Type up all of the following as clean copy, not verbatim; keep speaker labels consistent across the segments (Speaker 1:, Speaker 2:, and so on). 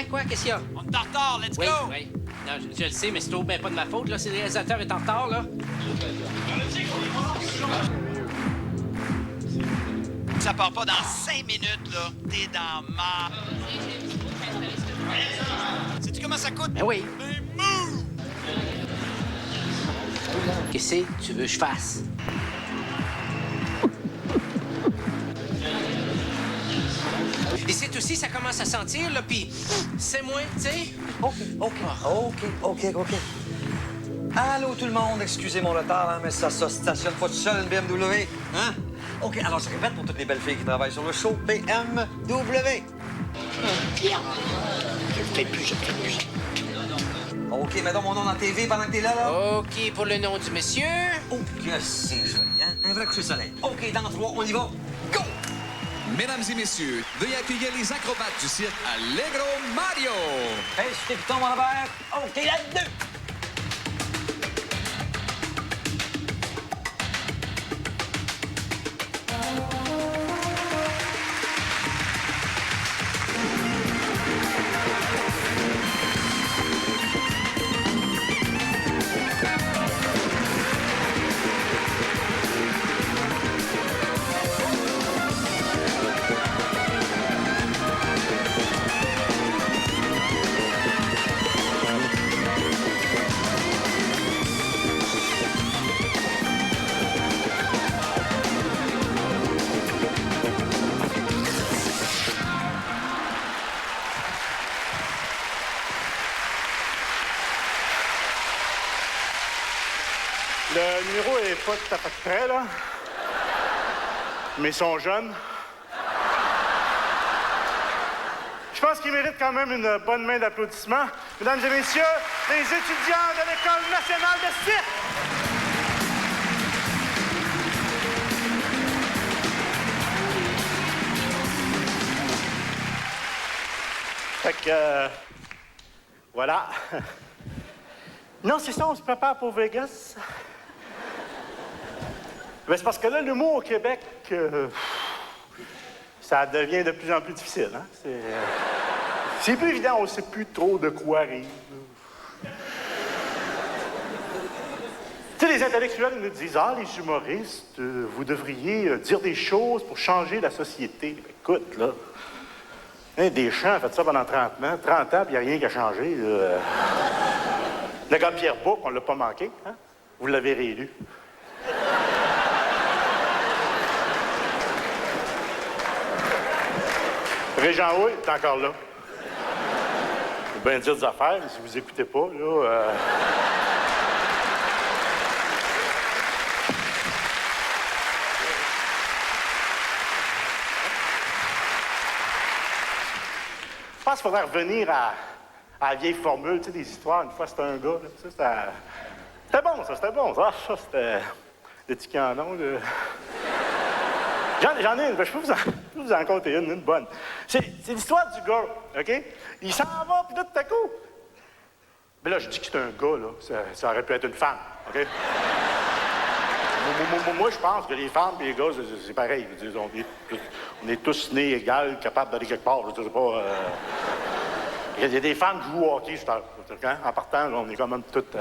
Speaker 1: Quoi? Qu'est-ce qu'il y a?
Speaker 2: On est en retard, let's go!
Speaker 1: Oui. Non, je le sais, mais c'est tout bien pas de ma faute, là. Si le réalisateur est en retard, là.
Speaker 2: Ça part pas dans 5 minutes, là. T'es dans ma... Sais-tu comment ça coûte?
Speaker 1: Ben oui.
Speaker 2: Ben move!
Speaker 1: Qu'est-ce que tu veux que je fasse? Ici aussi, ça commence à sentir, là, puis c'est moins, tu sais.
Speaker 3: OK. Allô, tout le monde, excusez mon retard, hein, mais ça stationne pas tout seul, une BMW, hein? OK, alors je répète pour toutes les belles filles qui travaillent sur le show, BMW.
Speaker 4: Je le fais plus.
Speaker 3: OK, mets donc mon nom dans la TV pendant que t'es là.
Speaker 1: OK, pour le nom du monsieur.
Speaker 3: Oh, que c'est joli, hein? Un vrai coucher de soleil. OK, dans 3, on y va. Go!
Speaker 5: Mesdames et messieurs, veuillez accueillir les acrobates du cirque Allegro Mario.
Speaker 3: Hey, je t'ai piton, mon Robert. OK, là, 2.
Speaker 6: Le numéro est pas tout à fait prêt, là. Mais ils sont jeunes. Je pense qu'ils méritent quand même une bonne main d'applaudissements. Mesdames et messieurs, les étudiants de l'École nationale de cirque! Fait que... voilà. Non, c'est ça, on se prépare pour Vegas. Ben, c'est parce que là, l'humour au Québec, ça devient de plus en plus difficile. Hein? C'est plus évident, on ne sait plus trop de quoi rire. Tu sais, les intellectuels nous disent « Ah, les humoristes, vous devriez dire des choses pour changer la société. » Écoute, là, hein, Deschamps a fait ça pendant 30 ans, puis il n'y a rien qui a changé. Le gars Pierre Bouc, on ne l'a pas manqué. Hein? Vous l'avez réélu. Régent Houille est encore là. Je vais bien dire des affaires, mais si vous écoutez pas, là... Je pense qu'il faudrait revenir à la vieille formule, tu sais, des histoires. Une fois, c'était un gars, là, tu sais, c'était bon, ça, c'était bon. Ça, c'était le petit canon, là. J'en ai une, je peux vous en compter une bonne. C'est l'histoire du gars, OK? Il s'en va, puis là, tout à coup... Mais là, je dis que c'est un gars, là. Ça aurait pu être une femme, OK? Moi, je pense que les femmes et les gars, c'est pareil. On est tous nés égaux, capables d'aller quelque part. Je sais pas... Il y a des femmes qui jouent au hockey, en partant, là, on est quand même toutes...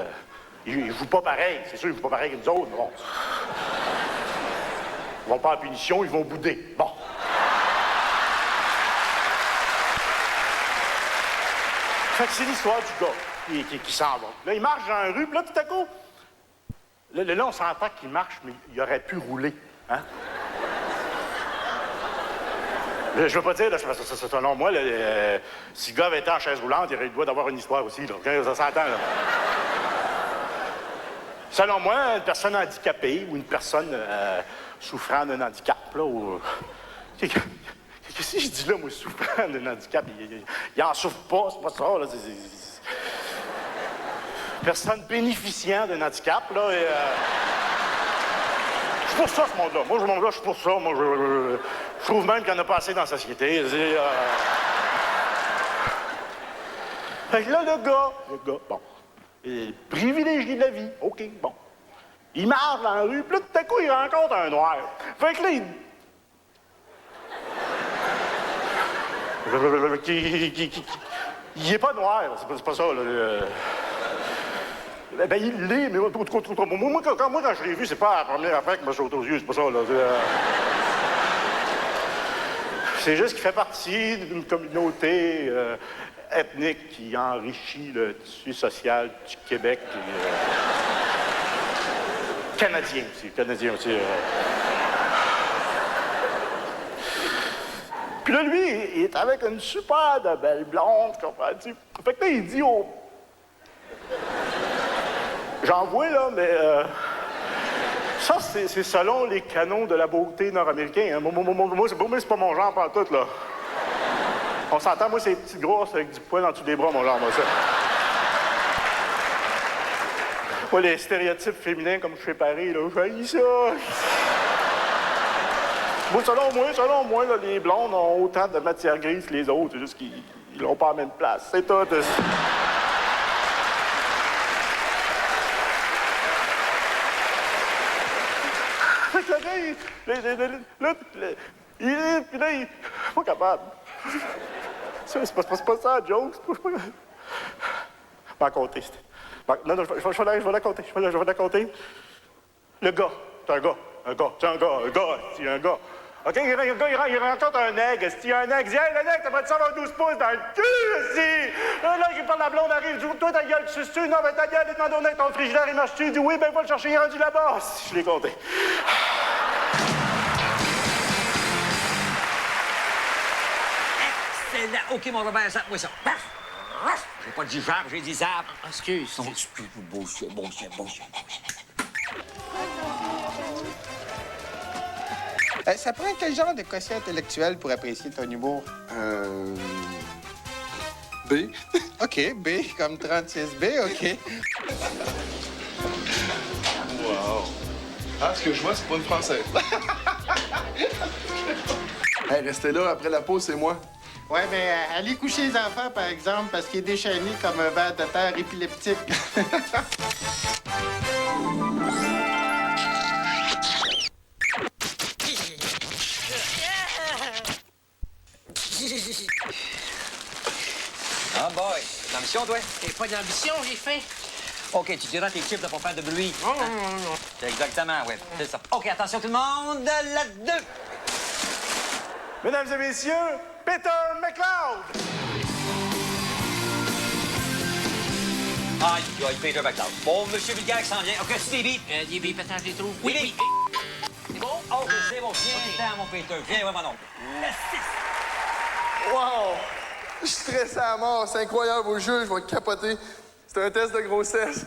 Speaker 6: Ils jouent pas pareil, c'est sûr, ils jouent pas pareil que nous autres, mais bon... Ils vont pas en punition, ils vont bouder. Bon. Fait que c'est l'histoire du gars qui s'en va. Là, il marche dans la rue, puis là, tout à coup... Là, on s'entend qu'il marche, mais il aurait pu rouler. Hein? Je veux pas dire, là, selon moi, là, si le gars avait été en chaise roulante, il doit d'avoir une histoire aussi. Là. Ça s'entend, là. Selon moi, une personne handicapée ou une personne souffrant d'un handicap, là, ou, qui Qu'est-ce que je dis là, moi, souffrant d'un handicap? Il en souffre pas, c'est pas ça, là. Personne bénéficiant d'un handicap, là. Et, je suis pour ça, ce monde-là. Moi, ce monde-là, je suis pour ça. Moi, je trouve même qu'il n'y en a pas assez dans la société. Fait que là, le gars, bon, il est privilégié de la vie. OK, bon. Il marche dans la rue, puis là, tout à coup, il rencontre un noir. Fait que là, il est pas noir, c'est pas ça, là. Ben, il l'est, mais moi, quand je l'ai vu, c'est pas la première affaire qui m'a sauté aux yeux, c'est pas ça, là. C'est juste qu'il fait partie d'une communauté ethnique qui enrichit le tissu social du Québec et canadien aussi. Puis là, lui, il est avec une super de belle blonde, comprends-tu? Fait que là, il dit au... J'en vois, là, mais... Ça, c'est selon les canons de la beauté nord-américaine. Hein. Moi, c'est pas mon genre pantoute, là. On s'entend, moi, c'est les petites grosses avec du poil en dessous des bras, mon genre, moi, ça. Moi, les stéréotypes féminins, comme je suis pareil, là, j'haïs ça. Moi, selon moi, là, les blondes ont autant de matière grise que les autres. C'est juste qu'ils n'ont pas la même place. C'est tout. Fait que le gars, il est pas capable. C'est pas ça, la joke. Je vais la compter. Non, je vais la compter. Je vais la compter. Le gars, c'est un gars. C'est un gars. OK, il rencontre un nègre. Il y a un nègre, il dit, hey, le nègre, t'as pas de savoir 12 pouces dans le cul, si! Là, il parle, la blonde arrive, dit, toi, ta gueule, tu suces-tu? Non, ben, ta gueule, il demande au nègre, ton frigidaire, il marche-tu? Il dit, oui, ben, va le chercher, il est rendu là-bas. Je l'ai compté.
Speaker 3: Excellent. OK, mon Robert, zappe-moi ça. Paf! J'ai pas dit genre, j'ai dit zap.
Speaker 1: Excuse.
Speaker 3: Non, c'est plus bullshit.
Speaker 7: Ça prend quel genre de quotient intellectuel pour apprécier ton humour?
Speaker 8: B.
Speaker 7: OK, B, comme 36B, OK.
Speaker 8: Wow. Ah, ce que je vois, c'est pas une Française. Hey, restez là, après la pause, c'est moi.
Speaker 7: Ouais, mais allez coucher les enfants, par exemple, parce qu'il est déchaîné comme un ver de terre épileptique.
Speaker 3: Ah, boy. L'ambition, toi?
Speaker 1: T'as pas d'ambition, j'ai faim.
Speaker 3: OK, tu diras tes chips de pas faire de bruit.
Speaker 1: Non.
Speaker 3: C'est exactement, oui. C'est ça. OK, attention tout le monde, la 2.
Speaker 6: Mesdames et messieurs, Peter McLeod!
Speaker 3: Aïe, Peter McLeod. Bon, monsieur Vulgaire qui s'en vient. OK, tu des bips?
Speaker 1: Des billes pétantes, je les trouve.
Speaker 3: Oui.
Speaker 1: C'est bon?
Speaker 3: OK, c'est bon. Viens, mon Peter. Viens, ouais, mon oncle. Le 6.
Speaker 8: Wow! Je suis stressé à mort. C'est incroyable, au jeu, je vais capoter. C'est un test de grossesse.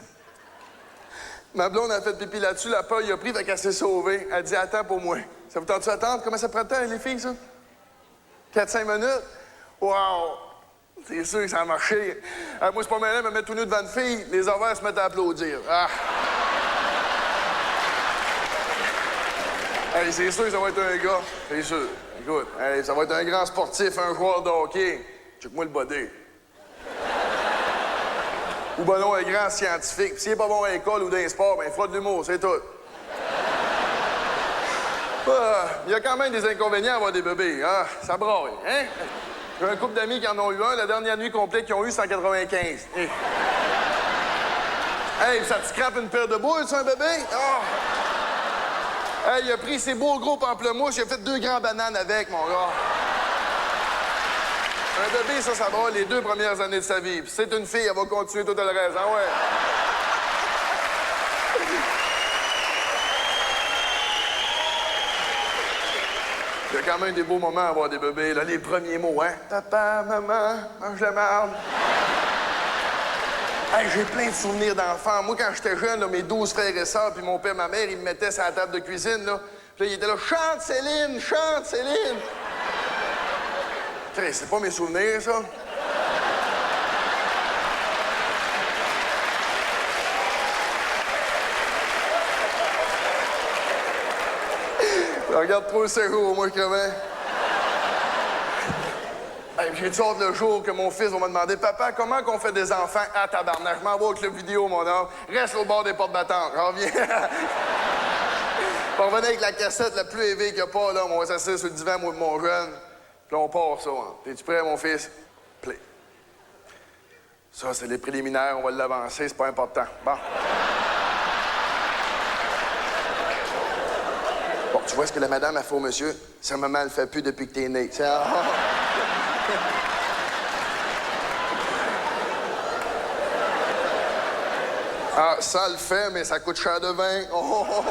Speaker 8: Ma blonde a fait pipi là-dessus, la peur y a pris, fait qu'elle s'est sauvée. Elle dit, attends pour moi. Ça vous tente-tu attendre? Comment ça prend de temps, les filles, ça? 4-5 minutes? Wow! C'est sûr que ça a marché. Moi, c'est pas mal, me mettre tout nu devant une fille, les ovaires se mettent à applaudir. Ah! Hey, c'est sûr que ça va être un gars. C'est sûr. Écoute, hey, ça va être un grand sportif, un joueur de hockey. Check-moi le body. Ou ben non, un grand scientifique. Puis s'il est pas bon à l'école ou dans les sports, ben il fera de l'humour, c'est tout. Il y a quand même des inconvénients à avoir des bébés. Ah, ça braille, hein? J'ai un couple d'amis qui en ont eu un. La dernière nuit complète qu'ils ont eu, 195. Hey, ça te scrape une paire de boules, ça, un bébé? Oh. Hey, il a pris ses beaux gros pamplemousses, il a fait 2 grands bananes avec, mon gars. Un bébé, ça va les 2 premières années de sa vie. Puis c'est une fille, elle va continuer tout le reste, hein, ouais? Il y a quand même des beaux moments à avoir des bébés, là, les premiers mots, hein? Papa, maman, mange la marde. Hey, j'ai plein de souvenirs d'enfants. Moi, quand j'étais jeune, là, mes 12 frères et sœurs, puis mon père, ma mère, ils me mettaient sur la table de cuisine, là. Puis là, il était là, chante, Céline, chante, Céline. Chris, c'est pas mes souvenirs, ça? Je regarde trop le cerveau, moi, je crevais. Hey, j'ai-tu hâte le jour que mon fils va me demander « Papa, comment qu'on fait des enfants? » Ah, tabarnak, je m'en vais au club vidéo, mon homme. Reste au bord des portes battantes. Je reviens. On revenait avec la cassette la plus élevée qu'il n'y a pas, là. On va s'asseoir sur le divan, moi et mon jeune. Puis là, on part ça. Hein. T'es-tu prêt, mon fils? Play. Ça, c'est les préliminaires. On va l'avancer. C'est pas important. Bon. Bon, tu vois ce que la madame a fait au monsieur? Sa maman le fait plus depuis que t'es né. C'est... Ah, ça le fait, mais ça coûte cher de vin. Oh, oh, oh.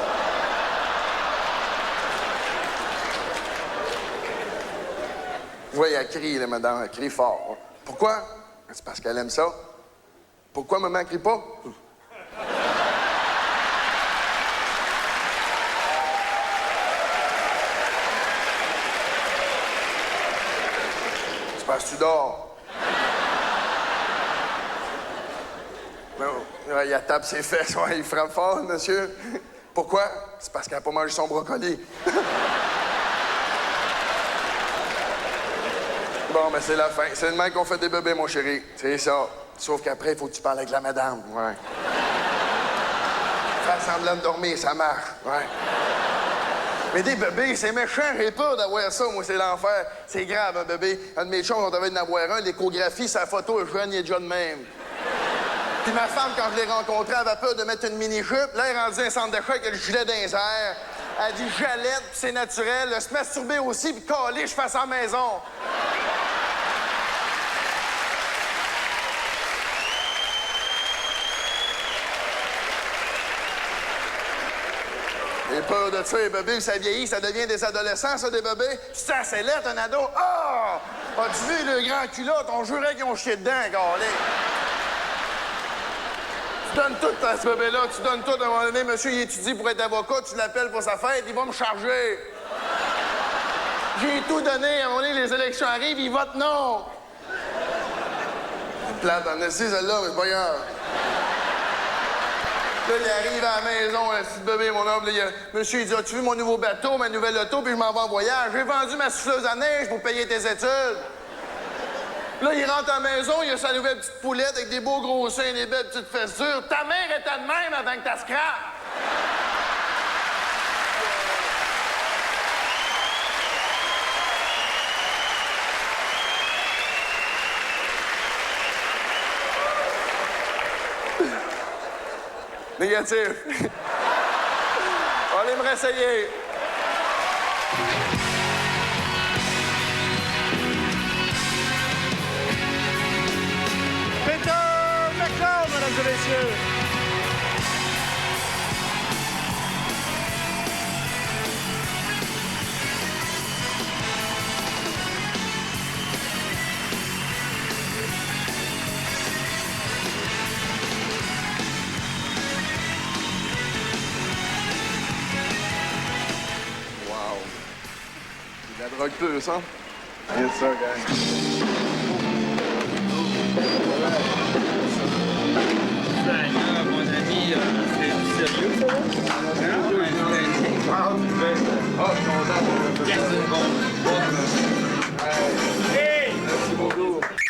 Speaker 8: Oui, elle crie, la madame. Elle crie fort. Pourquoi? C'est parce qu'elle aime ça. Pourquoi maman crie pas? C'est parce que tu dors. Il tape ses fesses, ouais, il frappe fort, monsieur. Pourquoi? C'est parce qu'elle n'a pas mangé son brocoli. Bon, ben c'est la fin. C'est le même qu'on fait des bébés, mon chéri. C'est ça. Sauf qu'après, il faut que tu parles avec la madame. Ouais. Faire semblant de dormir, ça marche. Ouais. Mais des bébés, c'est méchant. J'ai peur d'avoir ça. Moi, c'est l'enfer. C'est grave, un bébé. Un de mes chums, on devait en avoir un. L'échographie, sa photo, jeune, il est déjà de même. Puis ma femme, quand je l'ai rencontrée, elle avait peur de mettre une mini-jupe. Là, elle est rendue un centre d'achat avec le gilet dans les airs. Elle dit jalette, puis c'est naturel. Se masturber aussi, puis caler, je fais ça à la maison. J'ai peur de ça, les bébés, ça vieillit, ça devient des adolescents, ça, des bébés. Ça, c'est lettre, un ado. Ah! Oh! As-tu vu le grand culotte? On jurait qu'ils ont chié dedans, galé. Tu donnes tout à ce bébé-là, tu donnes tout. À un moment donné, monsieur, il étudie pour être avocat, tu l'appelles pour sa fête, il va me charger. J'ai tout donné. À un moment donné, les élections arrivent, il vote non. C'est plate, en esti, celle-là, mais c'est pas grave. Là, il arrive à la maison, un petit bébé, mon homme. Là, monsieur, il dit, as-tu vu mon nouveau bateau, ma nouvelle auto, puis je m'en vais en voyage. J'ai vendu ma souffleuse à neige pour payer tes études. Là, il rentre à la maison, il a sa nouvelle petite poulette avec des beaux gros seins et des belles petites fesses dures. Ta mère était de même avant que t'as scrap. Négatif. Allez me réessayer.
Speaker 6: Peter McLeod, mesdames et messieurs.
Speaker 8: La drogue plus, hein? Yes, sir, gang.
Speaker 9: Mon ami, c'est sérieux, ça?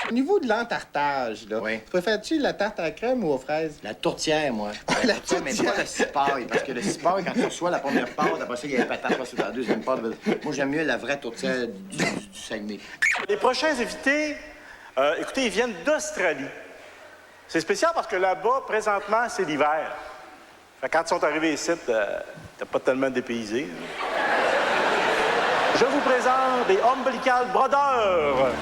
Speaker 7: Au niveau de l'entartage, là, préfères-tu la tarte à la crème ou aux fraises?
Speaker 4: La tourtière, moi.
Speaker 7: La
Speaker 4: tourtière, mais pas le cipaille. Parce que le cipaille, quand tu reçois la première pâte, après ça, il y a les patates, après ça, la deuxième pâte. Moi, j'aime mieux la vraie tourtière du Saguenay.
Speaker 6: Les prochains invités, écoutez, ils viennent d'Australie. C'est spécial parce que là-bas, présentement, c'est l'hiver. Quand ils sont arrivés ici, t'as pas tellement dépaysé. Je vous présente les Umbilical Brothers.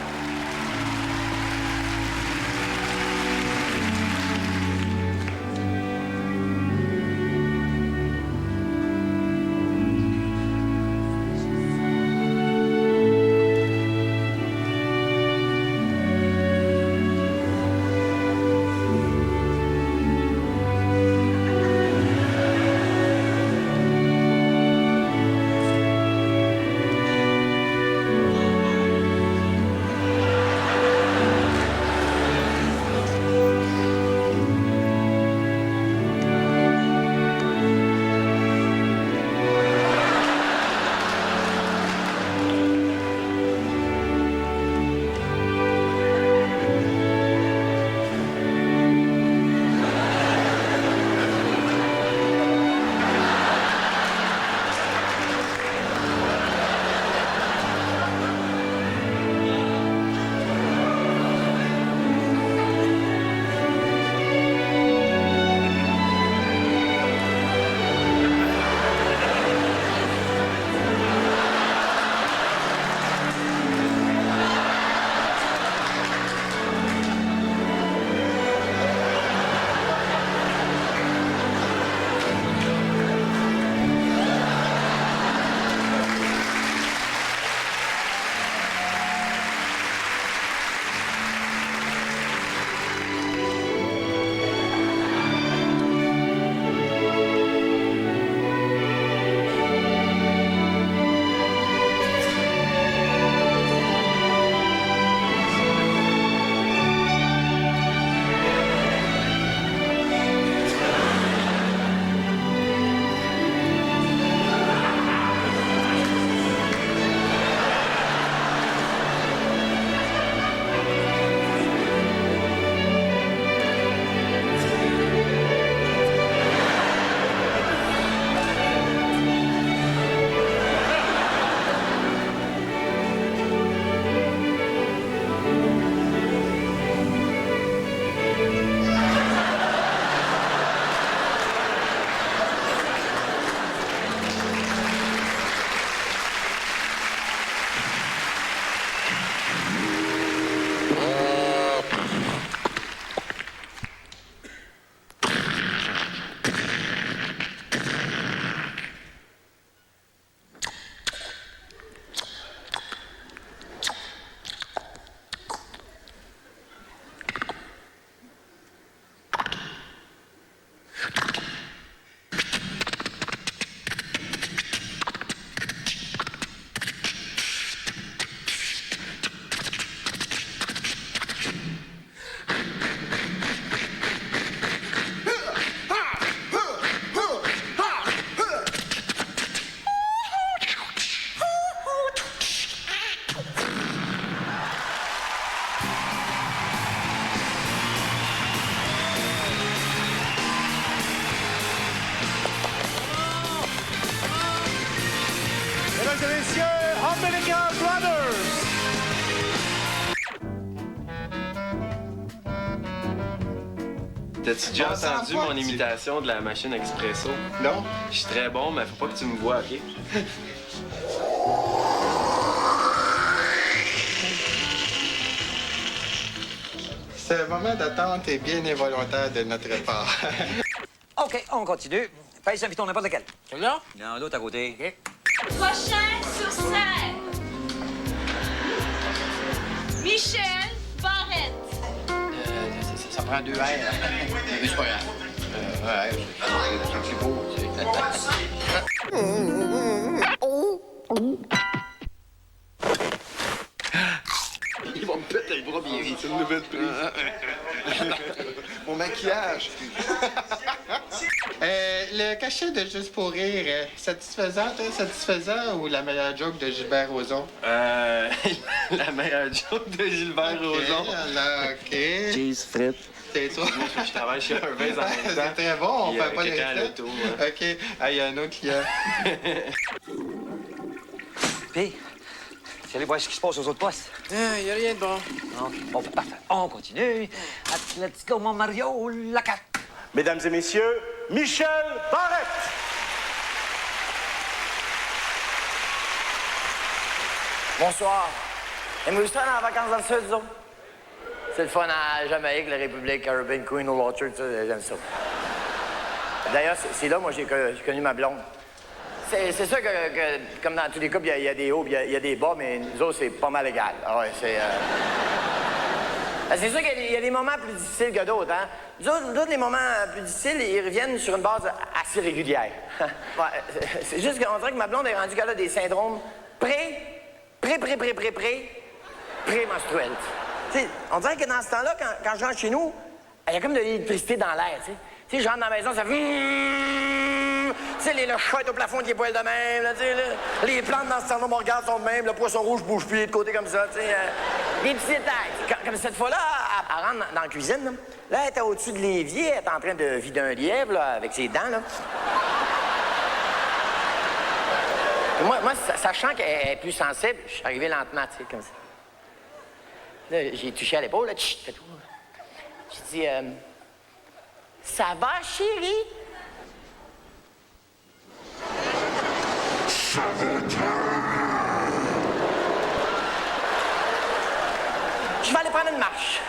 Speaker 6: American Brothers!
Speaker 10: T'as-tu déjà
Speaker 7: On s'en
Speaker 10: entendu
Speaker 7: va,
Speaker 10: mon
Speaker 7: tu-
Speaker 10: imitation de la machine expresso?
Speaker 7: Non?
Speaker 10: Je suis très bon, mais faut pas que tu me vois, OK?
Speaker 7: Ce moment d'attente est bien involontaire de notre part.
Speaker 3: OK, on continue. Pèse un piton n'importe lequel.
Speaker 1: Celui-là?
Speaker 3: Non, l'autre à côté. OK.
Speaker 11: Prochain sur scène. Michel Barrette.
Speaker 4: Ça prend 2 R. Mais c'est pas grave. Ouais, c'est beau.
Speaker 10: Ils vont me péter le bras bien vite. C'est une nouvelle prise.
Speaker 7: Mon maquillage. Le cachet de Juste pour rire, satisfaisant ou la meilleure joke de Gilbert Rozon?
Speaker 10: La meilleure joke de Gilbert Rozon.
Speaker 7: Alors, OK.
Speaker 10: Cheese frites.
Speaker 7: C'est toi.
Speaker 10: Je travaille chez Hervès en même temps.
Speaker 7: C'est très bon, on
Speaker 10: Il y a
Speaker 7: fait pas les
Speaker 10: quelqu'un à
Speaker 7: frites.
Speaker 10: l'auto, ouais.
Speaker 7: OK. Ah, il y a un autre client.
Speaker 3: Puis, tu allé voir ce qui se passe aux autres postes?
Speaker 1: Il n'y a rien de bon.
Speaker 3: OK, bon, parfait. On continue. Let's go, mon Mario, la carte.
Speaker 6: Mesdames et messieurs, Michel Barrette!
Speaker 12: Bonsoir. Aimez-vous ça dans les vacances dans le sud, disons? C'est le fun à Jamaïque, la République, Caribbean, Queen, Water, tout ça, j'aime ça. D'ailleurs, c'est là, moi, j'ai connu ma blonde. C'est sûr que, comme dans tous les couples, il y a des hauts, il y a des bas, mais nous autres, c'est pas mal égal. Ah ouais, c'est sûr qu'il y a des moments plus difficiles que d'autres, hein? Nous autres, les moments plus difficiles, ils reviennent sur une base assez régulière. Ouais, c'est juste qu'on dirait que ma blonde est rendue qu'elle a des syndromes prémenstruels. Tu sais, on dirait que dans ce temps-là, quand je rentre chez nous, il y a comme de l'électricité dans l'air, tu sais. Tu sais, je rentre dans la maison, ça fait... Tu sais, le chat est au plafond qui est poil de même, là, tu sais, là. Les plantes dans ce temps-là, mon regard sont de même, le poisson rouge bouge plus de côté comme ça, tu sais. Des petits détails. Comme cette fois-là, elle rentre dans la cuisine, là. Là, elle était au-dessus de l'évier, elle était en train de vider un lièvre, là, avec ses dents, là. Moi, sachant qu'elle est plus sensible, je suis arrivé lentement, tu sais, comme ça. Là, j'ai touché à l'épaule, là, tchit, c'est tout. J'ai dit, ça va, chérie? Je vais aller prendre une marche.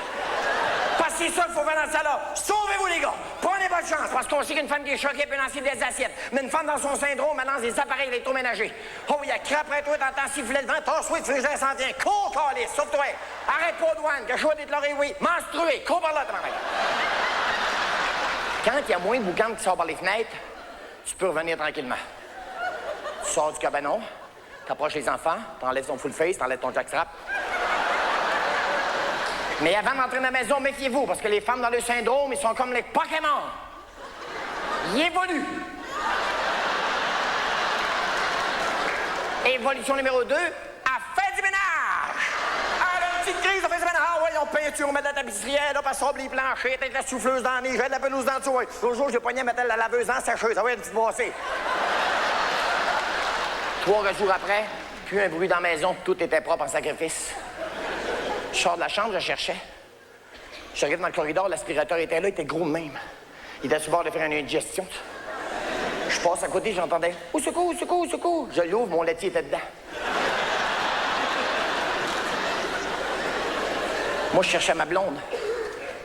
Speaker 12: Parce que c'est ça qu'il faut faire dans ce salon. Sauvez-vous, les gars. Prenez pas de chance, parce qu'on sait qu'une femme qui est choquée peut lancer des assiettes. Mais une femme dans son syndrome, elle lance des appareils électroménagers. Oh, il y a crape après toi, t'entends siffler le vent, tasse-toi, le frigère s'en vient. Cours, calice, sauve-toi. Arrête pas de douane, que je sois déclaré, oui. Menstrué, cours par là, t'en Quand il y a moins de boucan qui sort par les fenêtres, tu peux revenir tranquillement. Tu sors du cabanon, t'approches les enfants, t'enlèves ton full face, t'enlèves ton jackstrap. Mais avant d'entrer dans la maison, méfiez-vous, parce que les femmes dans le syndrome, ils sont comme les Pokémon. Ils évoluent. Évolution numéro 2, à fait du ménage. Ah, la petite crise, on fait du ménage. Ah, ouais, on peinture, on met de la tapisserie, là, passe sobre les planchers, avec la souffleuse dans les nez, j'ai de la pelouse dans le dessous. L'autre jour, j'ai pogné à mettre la laveuse en sécheuse. Ah, ouais, une petite boissée. 3 jours après, plus un bruit dans la maison, tout était propre en sacrifice. Je sors de la chambre, je cherchais. Je regarde dans le corridor, l'aspirateur était là, il était gros de même. Il était sur le bord de faire une indigestion. Je passe à côté, j'entendais « Au secours, au secours, au secours ». Je l'ouvre, mon laitier était dedans. Moi, je cherchais ma blonde.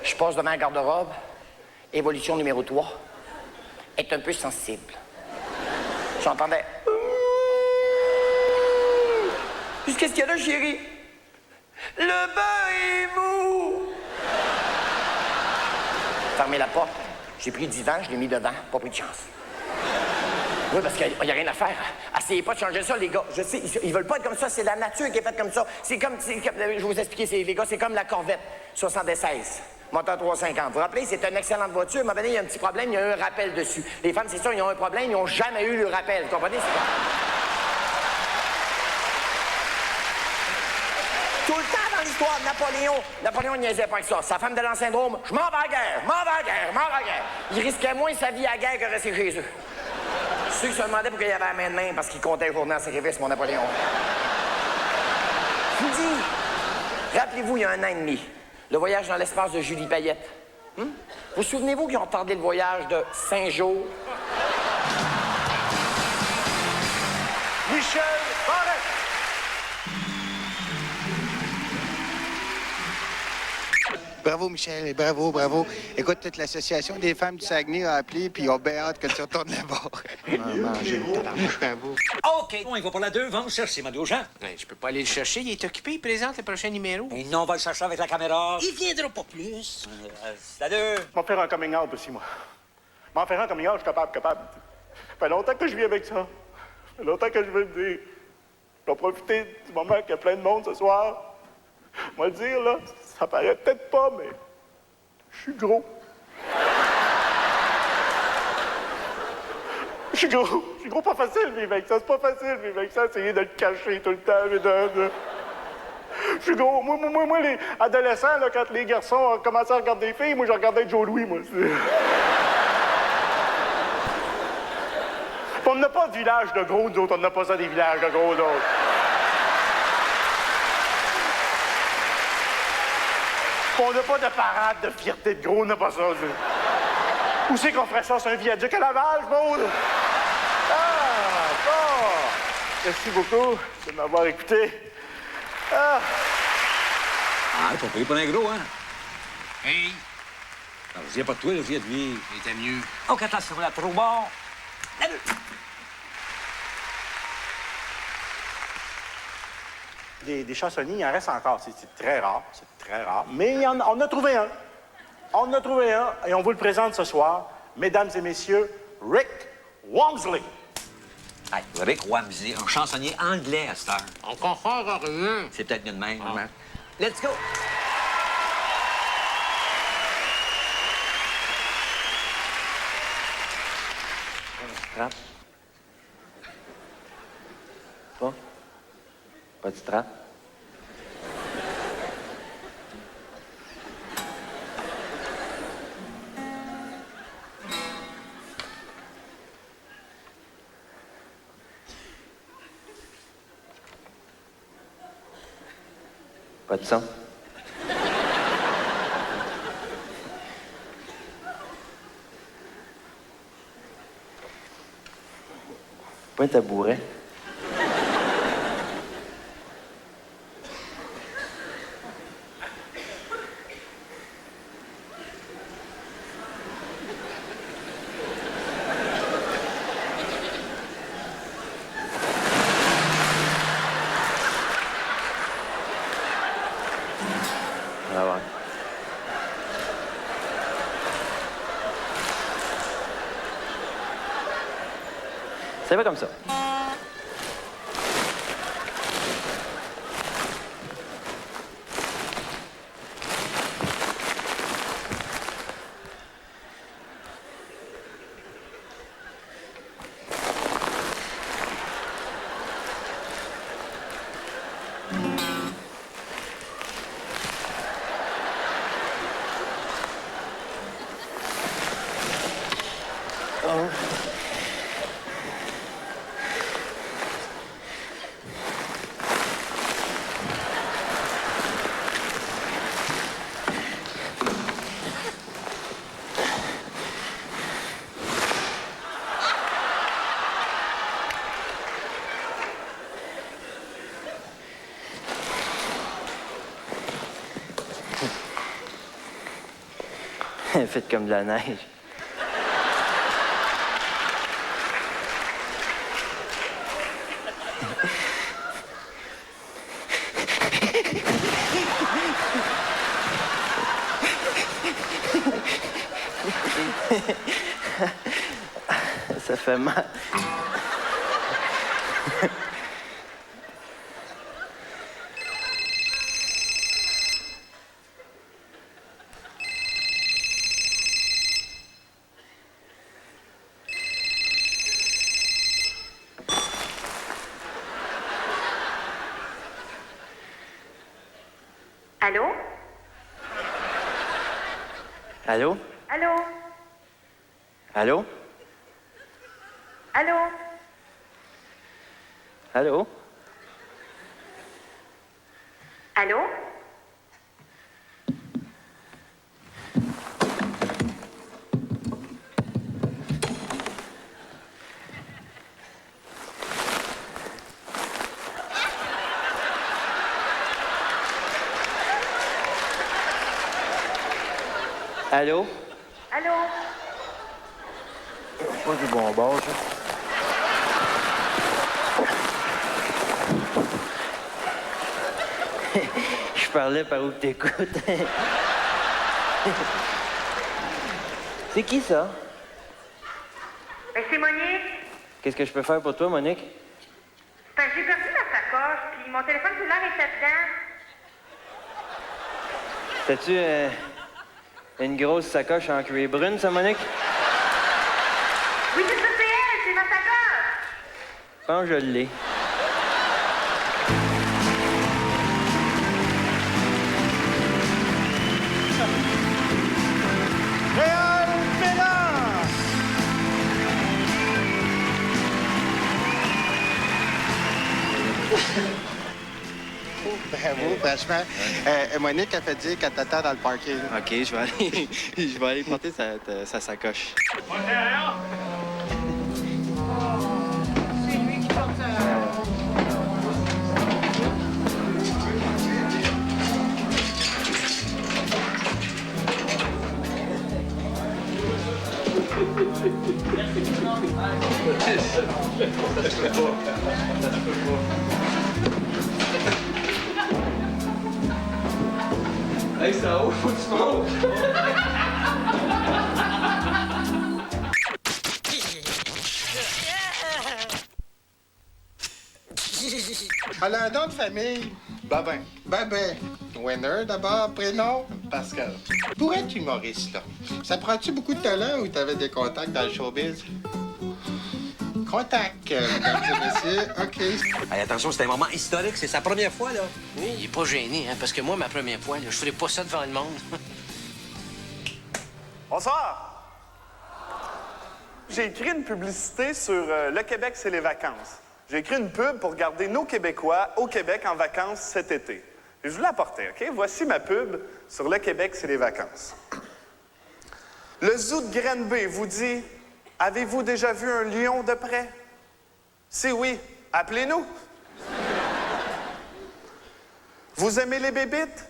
Speaker 12: Je passe devant la garde-robe. Évolution numéro 3. Elle est un peu sensible. J'entendais « Qu'est-ce qu'il y a là, chérie? » Le bain est mou! Fermez la porte. J'ai pris le divan, je l'ai mis devant. Pas pris de chance. Oui, parce qu'il n'y a rien à faire. Essayez pas de changer ça, les gars. Je sais, ils veulent pas être comme ça. C'est la nature qui est faite comme ça. C'est comme, je vais vous expliquer, les gars, c'est comme la Corvette 76. Moteur 350. Vous vous rappelez, c'est une excellente voiture. À un moment donné, il y a un petit problème, il y a un rappel dessus. Les femmes, c'est ça, ils ont un problème, ils n'ont jamais eu le rappel. Vous comprenez? Tout le temps dans l'histoire de Napoléon niaisait pas avec ça. Sa femme de l'an syndrome, je m'en vais à la guerre, m'en vais à la guerre, m'en vais à la guerre. Il risquait moins sa vie à la guerre que rester chez eux. Ceux qui se demandaient pourquoi il y avait la main de main, parce qu'il comptait les journées en sacrifice, mon Napoléon. vous dis, rappelez-vous, il y a 1 an et demi, le voyage dans l'espace de Julie Payette. Vous souvenez-vous qu'ils ont retardé le voyage de 5 jours?
Speaker 6: Michel Barrette!
Speaker 13: Bravo, Michel, bravo, bravo. Écoute, toute l'association des femmes du Saguenay a appelé, puis ils ont bien hâte que tu retournes là-bas. Manger une tabarnouche, bravo.
Speaker 3: OK, on y va pour la 2. Va me chercher, Mario Jean.
Speaker 1: Je peux pas aller le chercher, il est occupé, il présente le prochain numéro.
Speaker 3: Et non, on va le chercher avec la caméra.
Speaker 1: Il viendra pas plus.
Speaker 3: La 2.
Speaker 6: Je vais faire un coming out aussi, moi. Je vais faire un coming out, je suis capable. Ça fait longtemps que je vis avec ça. Ça fait longtemps que je veux le dire. Je vais profiter du moment qu'il y a plein de monde ce soir. Moi, le dire, là, ça paraît peut-être pas, mais je suis gros. Je suis gros, pas facile vivre avec ça. C'est pas facile vivre avec ça, essayer de le cacher tout le temps. Je suis gros. Moi, les adolescents, là, quand les garçons ont commencé à regarder des filles, moi, je regardais Joe Louis, moi. On n'a pas de village de gros, nous autres. On n'a pas ça des villages de gros, d'autres. On n'a pas de parade de fierté de gros, on n'a pas ça. Où c'est qu'on ferait ça? C'est un viaduc à Laval, Maud? Ah, bon! Merci beaucoup de m'avoir écouté.
Speaker 3: Ah, pas pris pour un gros, hein?
Speaker 1: Hey,
Speaker 3: Alors, je viens pas de toi, je viens de lui.
Speaker 1: c'était mieux.
Speaker 3: OK, attention, la trop bon. La 2.
Speaker 6: Des chansonniers, il en reste encore. C'est très rare, Mais on a trouvé un. On en a trouvé un et on vous le présente ce soir. Mesdames et messieurs, Rick Wamsley.
Speaker 3: Hey, Rick Wamsley, un chansonnier anglais à cette heure.
Speaker 1: On confond rien.
Speaker 3: C'est peut-être mieux de même. Hein? Let's go!
Speaker 12: Strap. Pas de strap. Pas de sang. Pas un tabouret. Ah ouais. Ça va comme ça. Faites comme de la neige. Ça fait mal.
Speaker 11: Allô?
Speaker 12: Allô?
Speaker 11: Allô?
Speaker 12: Allô?
Speaker 11: Allô?
Speaker 12: Allô?
Speaker 14: Allô?
Speaker 12: Allô?
Speaker 14: Allô?
Speaker 12: Pas du bon bord, ça. Je parlais par où que t'écoutes. C'est qui, ça?
Speaker 14: Ben, c'est Monique.
Speaker 12: Qu'est-ce que je peux faire pour toi, Monique?
Speaker 14: Ben, j'ai perdu ma sacoche, puis mon téléphone cellulaire était dedans.
Speaker 12: T'as-tu une grosse sacoche en cuir brune, ça, Monique?
Speaker 14: Oui, c'est ça, c'est elle, c'est ma sacoche.
Speaker 12: Je pense que je l'ai.
Speaker 6: Réal Mélan!
Speaker 13: Bravo, franchement. Monique a fait dire qu'elle t'attend dans le parking.
Speaker 9: OK, je vais aller porter sa sacoche.
Speaker 14: C'est lui qui porte
Speaker 9: Hey, ça ouf, faut que tu montes.
Speaker 7: Elle a un nom de famille.
Speaker 10: Babin.
Speaker 7: Babin. Winner d'abord, prénom.
Speaker 10: Pascal.
Speaker 7: Pour être humoriste, là, ça prend-tu beaucoup de talent ou t'avais des contacts dans le showbiz? Contacts, mesdames et messieurs. OK.
Speaker 3: Hey, attention, c'est un moment historique. C'est sa première fois, là.
Speaker 1: Oui, il est pas gêné, hein, parce que moi, ma première fois, là, je ferais pas ça devant le monde.
Speaker 6: Bonsoir! J'ai écrit une publicité sur Le Québec, c'est les vacances. J'ai écrit une pub pour garder nos Québécois au Québec en vacances cet été. Et je vous l'apporter, OK? Voici ma pub sur Le Québec, c'est les vacances. Le zoo de Granby vous dit « Avez-vous déjà vu un lion de près? » Si oui, appelez-nous. Vous aimez les bébites?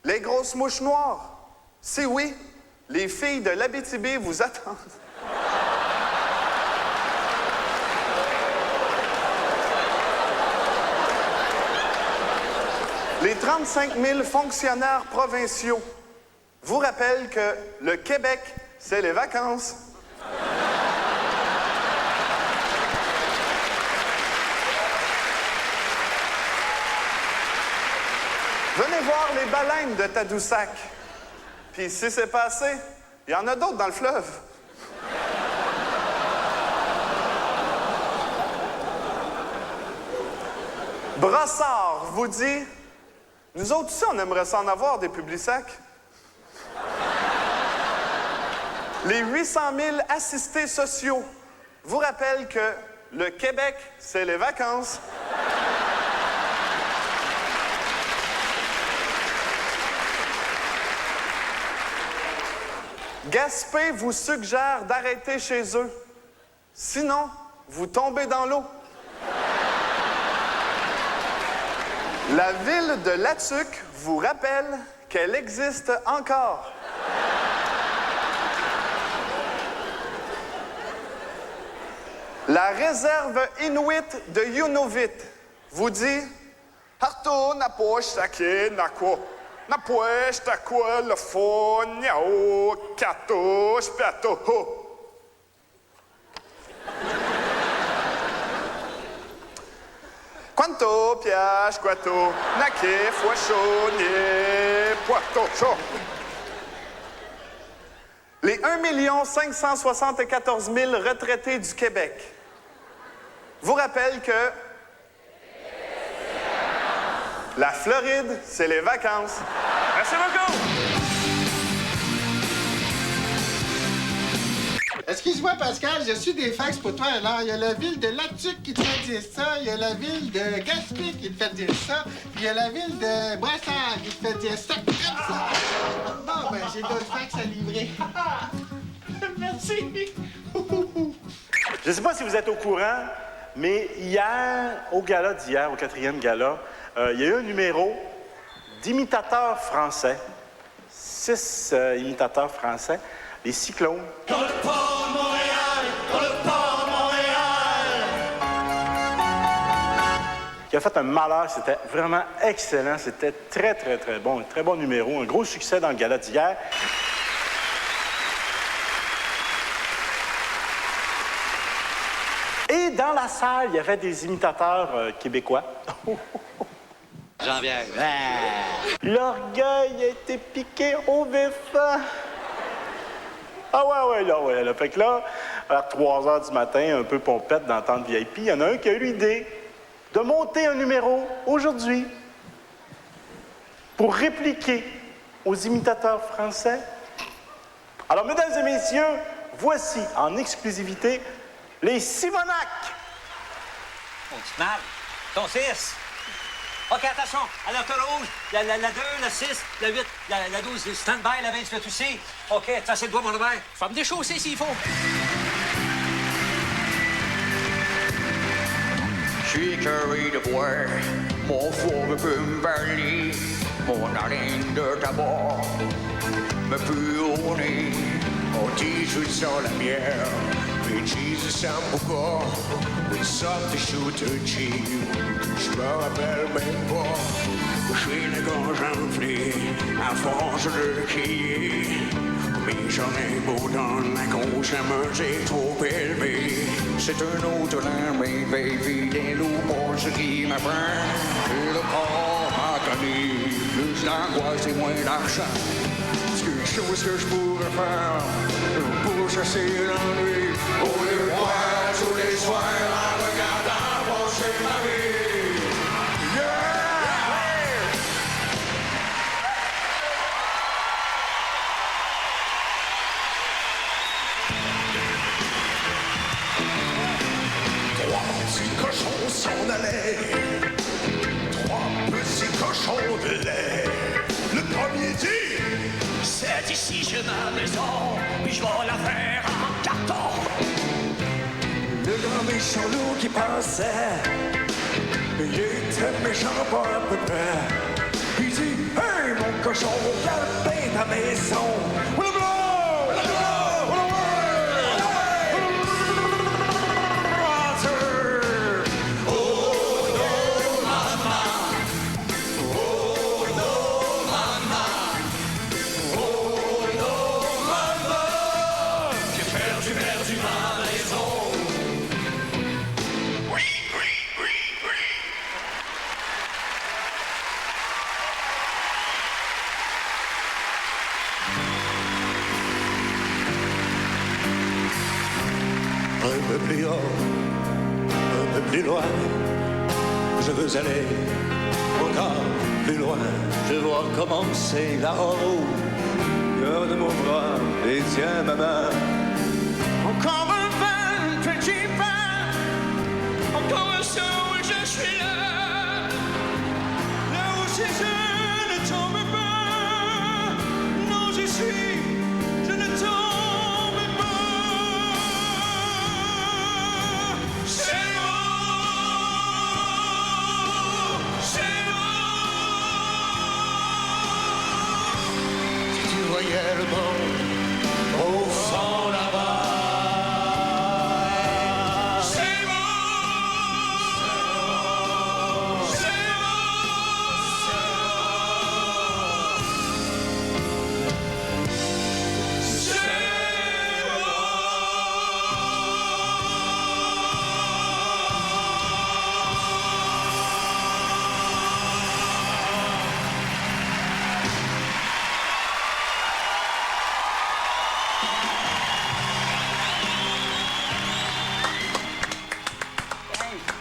Speaker 6: Les grosses mouches noires? Si oui, les filles de l'Abitibi vous attendent. Les 35 000 fonctionnaires provinciaux vous rappellent que le Québec, c'est les vacances. Venez voir les baleines de Tadoussac. Puis si c'est pas assez, il y en a d'autres dans le fleuve. Brossard vous dit... Nous autres aussi, on aimerait s'en avoir des Publisacs. Les 800 000 assistés sociaux vous rappellent que le Québec, c'est les vacances. Gaspé vous suggère d'arrêter chez eux. Sinon, vous tombez dans l'eau. La ville de Latuc vous rappelle qu'elle existe encore. La réserve inuit de Yunavut vous dit Harto na poche na quoi na poche ta quoi le fond yao kato spiato ho. Quanto piace quato na che fuachonnier poito chaud. Les 1 574 000 retraités du Québec vous rappellent que la Floride, c'est les vacances. Merci beaucoup!
Speaker 7: Excuse-moi, Pascal, j'ai reçu des fax pour toi. Alors, il y a la ville de Latuc qui te fait dire ça, il y a la ville de Gaspé qui te fait dire ça, puis il y a la ville de Brassard qui te fait dire ça comme ça. Bon, ben, j'ai d'autres fax à livrer. Merci.
Speaker 6: Je ne sais pas si vous êtes au courant, mais hier, au gala d'hier, au 4e gala, il y a eu un numéro d'imitateurs français. 6 imitateurs français, les Cyclones.
Speaker 15: Dans le port de Montréal, dans le port de Montréal.
Speaker 6: Qui a fait un malheur, c'était vraiment excellent, c'était très, très, très bon, un très bon numéro, un gros succès dans le gala d'hier. Et dans la salle, il y avait des imitateurs québécois.
Speaker 9: Jean-Pierre.
Speaker 6: L'orgueil a été piqué au vif. Ah ouais, là. Fait que là, vers 3 heures du matin, un peu pompette dans le temps de VIP, il y en a un qui a eu l'idée de monter un numéro aujourd'hui pour répliquer aux imitateurs français. Alors, mesdames et messieurs, voici en exclusivité les Simonac.
Speaker 3: Mon petit mal, ton 6. OK, attention, alerte rouge, la 2, la 6, la 8, la 12, stand-by, la 28 aussi. OK, t'as assez de doigts, mon Robert.
Speaker 1: Faut me déchausser s'il faut.
Speaker 15: Je suis écœuré de boire, mon four me peut me parler, mon haleine de tabac me peut au nez, mon t-shirt sans la bière, mes cheese sans pourquoi, mes socks de shooter cheap, je me rappelle même pas, j'ai le gorge enflée, à force de crier, mais j'en ai beau dans la conscience, j'ai trop élevé. C'est un autre l'armée, baby, des loups pour ce qui m'apprend. Et le corps m'a connu, plus d'angoisse et moins d'argent. C'est quelque chose que je pourrais faire pour chasser l'ennui. Au lieu de boire tous les soirs en regardant passer ma vie. Yeah! Cochons s'en allaient, 3 petits cochons de lait. Le premier dit: c'est ici, j'ai ma maison, puis je vais la faire en carton. Le grand méchant loup qui passait, il était méchant pas à peu près. Il dit: hey, mon cochon, regarde bien ta maison. Un peu plus haut, un peu plus loin, je veux aller encore plus loin. Je vois commencer là-haut, garde mon bras et tiens ma main. Encore un petit pain, encore un saut et je suis là. Là où si je ne tombe pas, non je suis, je ne tombe pas. Voyais le monde au fond là-bas. C'est beau, c'est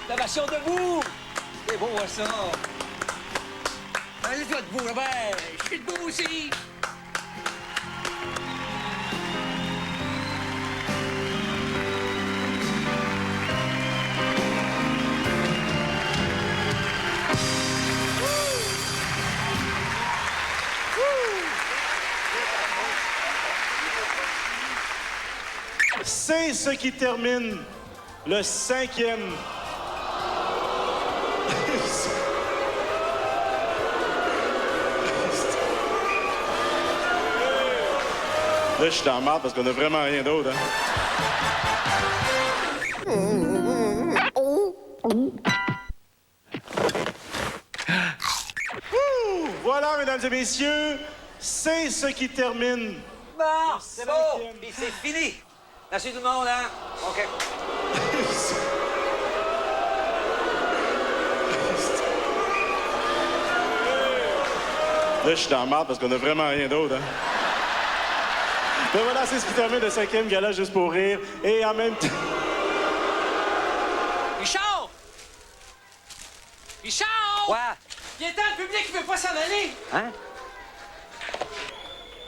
Speaker 3: L'ovation debout! C'est beau, ça! Allez-toi debout, Robert! Je suis debout aussi!
Speaker 6: C'est ce qui termine le 5e. Là, je suis dans la marde parce qu'on a vraiment rien d'autre, hein? Voilà, mesdames et messieurs, c'est ce qui termine.
Speaker 3: Bon, c'est beau. Puis c'est fini. Merci tout le monde, hein? OK.
Speaker 6: Là, je suis dans la marde parce qu'on a vraiment rien d'autre, hein? Mais voilà, c'est ce qui termine le 5e gala Juste pour rire. Et en même temps...
Speaker 1: Richard! Richard!
Speaker 3: Quoi?
Speaker 1: Il y a tant de public qui veut pas s'en aller!
Speaker 3: Hein?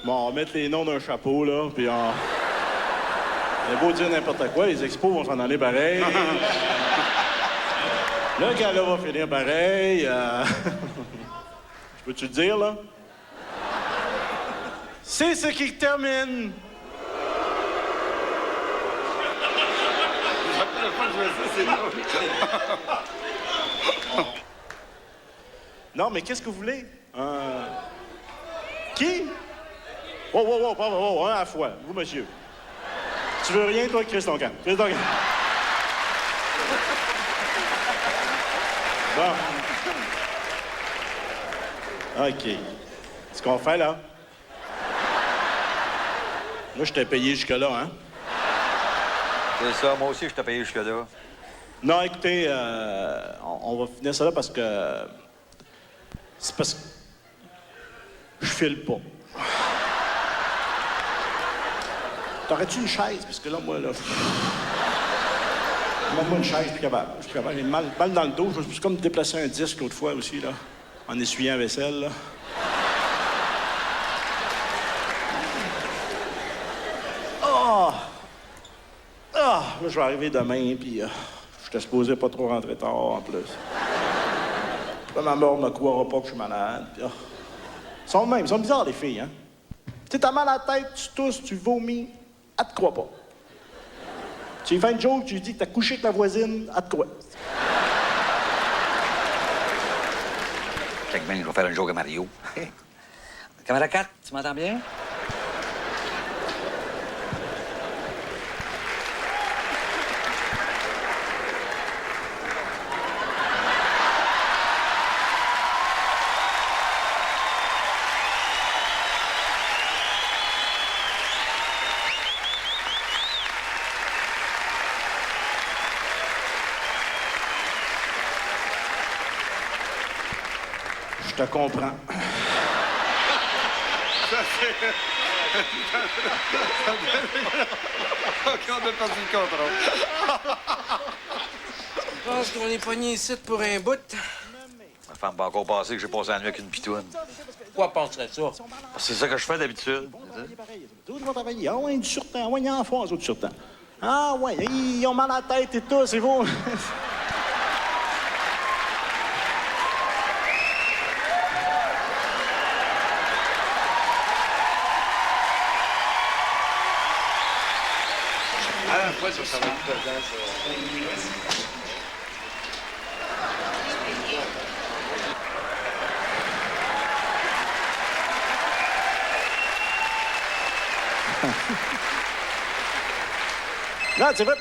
Speaker 6: Bon, on va mettre les noms d'un chapeau, là, puis on... Il est beau dire n'importe quoi, les expos vont s'en aller pareil. Le gala va finir pareil. Je peux-tu te dire, là? C'est ce qui termine. Non, mais qu'est-ce que vous voulez? Qui? Oh, un à la fois. Vous, monsieur. Tu veux rien, toi, Chris Longan? Chris Longan. Bon. OK. Ce qu'on fait, là? Moi, je t'ai payé jusque-là, hein?
Speaker 3: C'est ça, moi aussi, je t'ai payé jusque-là.
Speaker 6: Non, écoutez, on va finir ça là parce que... C'est parce que... Je file pas. T'aurais-tu une chaise? Parce que là, moi, là... Moi, une chaise, je suis capable. J'ai mal dans le dos. Je me suis comme déplacé un disque l'autre fois aussi, là, en essuyant la vaisselle, là. Là, je vais arriver demain, puis j'étais supposé pas trop rentrer tard, en plus. Là, ma mère me croira pas que je suis malade, puis... Ils sont bizarres, les filles, hein? Tu sais, t'as mal à la tête, tu tousses, tu vomis, elle te croit pas. Tu lui fais une joke, tu lui dis que t'as couché avec la voisine, elle te croit.
Speaker 3: Check bien, je vais faire un joke à Mario. Caméra 4, tu m'entends bien?
Speaker 6: Je te comprends.
Speaker 10: OK, on a perdu le contrôle.
Speaker 1: Je pense qu'on est pogné ici pour un bout.
Speaker 3: Ma femme va encore passer que j'ai passé la nuit avec une pitoune.
Speaker 1: Pourquoi penserais ça?
Speaker 3: C'est ça que je fais d'habitude.
Speaker 6: Les autres vont travailler. Ah ouais, du surtemps. Ah ouais, ils en font, eux autres, du surtemps. Ah ouais, ils ont mal à la tête et tout, c'est beau.
Speaker 10: Ouais, ça va être pesant, ça.
Speaker 6: Non, c'est vrai.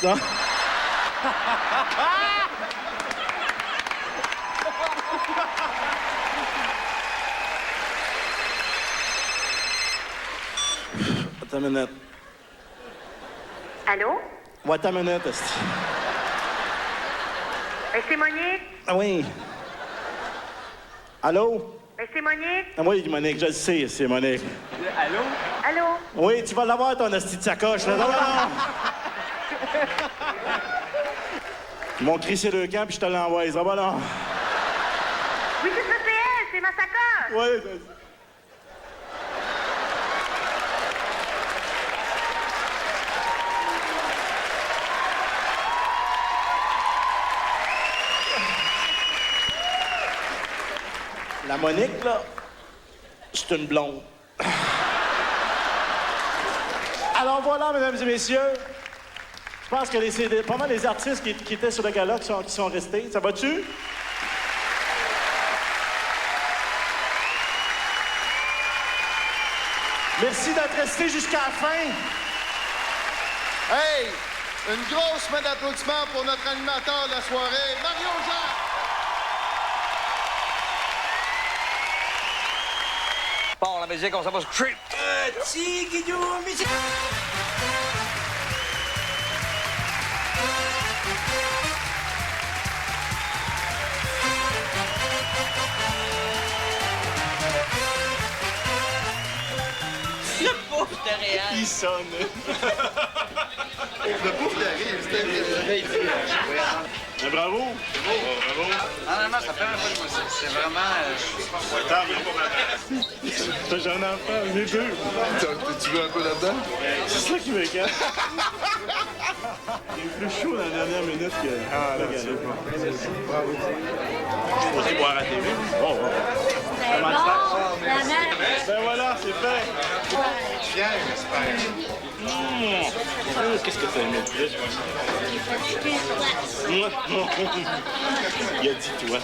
Speaker 6: Non. Attends une minute.
Speaker 14: Allô?
Speaker 6: Ouais, attends une minute, esti.
Speaker 14: C'est Monique?
Speaker 6: Ah oui. Allô?
Speaker 14: C'est Monique?
Speaker 6: Ah oui, Monique, je le sais, c'est Monique.
Speaker 14: Allô? Allô?
Speaker 6: Oui, tu vas l'avoir, ton esti de sacoche, là. Non. Ils m'ont crissé le camp, puis je te l'envoie. Ça va, là?
Speaker 14: Oui, c'est ça, c'est elle, c'est ma sacoche.
Speaker 6: Oui, La Monique, là, c'est une blonde. Alors voilà, mesdames et messieurs, pense que c'est pas mal les artistes qui étaient sur le gala qui sont restés. Ça va-tu? Merci d'être resté jusqu'à la fin.
Speaker 8: Hey! Une grosse main d'applaudissements pour notre animateur de la soirée, Mario Jean!
Speaker 3: Bon, la musique, on s'en va se coucher.
Speaker 1: Petit Guido, musique!
Speaker 2: Le pouf de Réal.
Speaker 6: Il sonne.
Speaker 8: Le pouf d'arrive, c'était
Speaker 6: Bravo. Bravo.
Speaker 9: Honnêtement, ça fait un peu de moi. C'est vraiment...
Speaker 6: Toi, j'ai un enfant, j'ai deux.
Speaker 8: Tu veux un peu là-dedans?
Speaker 6: C'est ça qui me casse. Il est plus chaud dans la dernière minute que... Ah, là, regarde. Bravo. Je suis supposé boire à la TV. Bon, bon. Comment ça? Ben voilà, c'est fait.
Speaker 8: Fier, j'espère.
Speaker 6: Qu'est-ce que t'as aimé le plus? Il a dit toi.